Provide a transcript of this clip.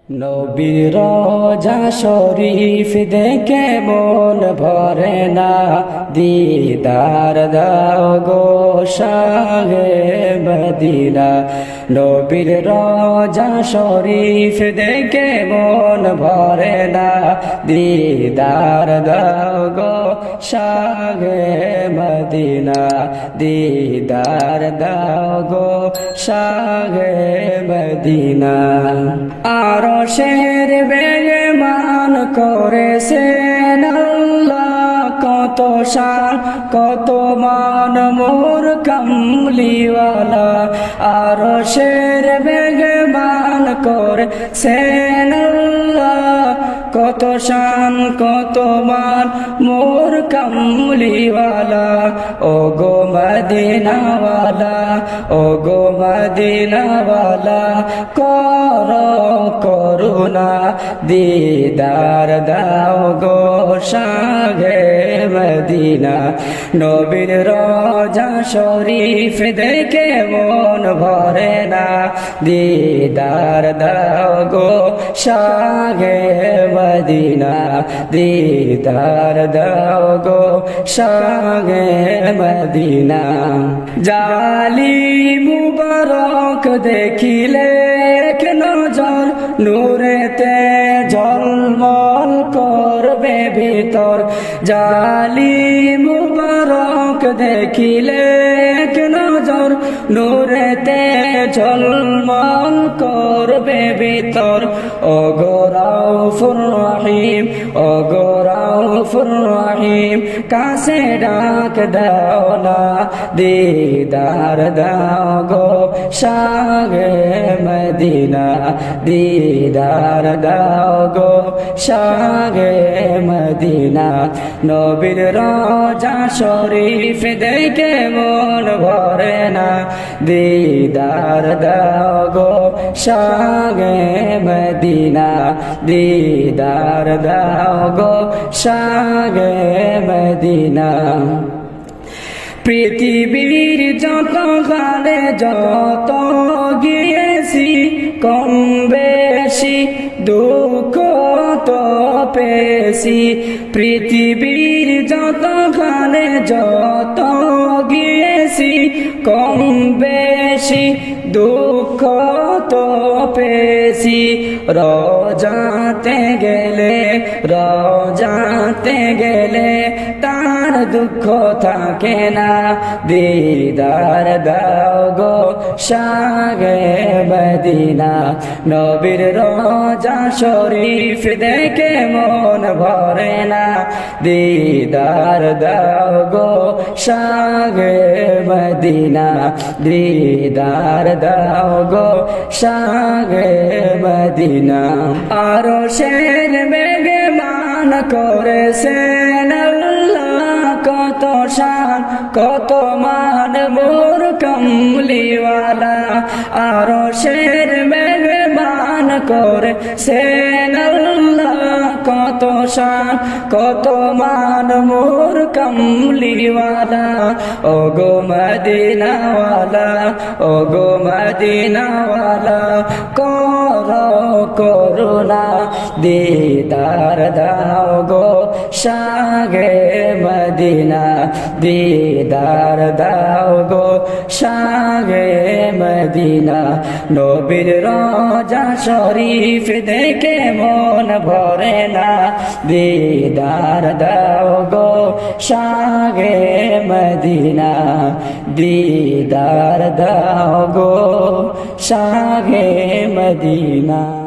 নবীর রওজা শরীফ দেখে মন ভরে না, দিদার দাও গো শাহে মদিনা। নবীর রওজা শরীফ দেখে মন ভরে না, দিদার দাও গো শাহে মদিনা। দিদার দাও গো শাহে মদিনা। আরশের মেহমান করেছেন আল্লাহ, কত শান কত মান মোর কামলিওয়ালা। আরশের মেহমান করেছেন আল্লাহ, কত শান কত মান মোর কামলিওয়ালা। ও গো মদিনাওয়ালা, ও গো মদিনাওয়ালা, করুণা দিদার দাও গো শাহে মদিনা। নবীর রওজা শরীফ দেখে মন ভরে না, দিদার দাও গো শাহে মদিনা। দিদার দাও গো শাহে মদিনা। জালি মুবারক দেখিলে এক নজর, নূরেতে ঝলমল করবে ভিতর। জালি মুবারক দেখিলে এক নজর, নূরেতে ঝলমল করবে ভিতর। ও গো রাউফুর রহিম, ও গো রাউফুর রহিম, কাছে ডাক দাও না, দিদার দাও গো শাহে মদিনা। দিদার দাও গো শাহে মদিনা। নবীর রওজা শরীফ দেখে মন ভরে না, দিদার দাও গো শাহে মদিনা। দিদার দাও গো শাহে মদিনা। পৃথিবীর যত গানে যত গিয়েছি, কম বেশি দুঃখ তো পেয়েছি। পৃথিবীর যত গানে যত গিয়েছি, কম বেশি দুঃখ তো পেয়েছি। রওজাতে গেলে, রওজাতে গেলে তার দুঃখ থাকে না, দিদার দাও গো শাহে মদিনা। নবীর রওজা শরীফ দেখে মন ভরে না, দিদার দাও গো শাহে মদিনা। দিদার দাও গো শাহে মদিনা। আরশের মেহমান করেছেন আল্লাহ, কত শান কত মান মোর কামলিওয়ালা। আরশের মেহমান করেছেন আল্লাহ, কত শান কত মান মোর কামলিওয়ালা। ও গো মদিনাওয়ালা, ও গো মদিনাওয়ালা, করুণা দিদার দাও গো শাহে মদিনা। দিদার দাও গো শাহে মদিনা। নবীর রওজা শরীফ দেখে মন ভরে না, দিদার দাও গো শাহে মদিনা। দিদার দাও গো শাহে মদিনা।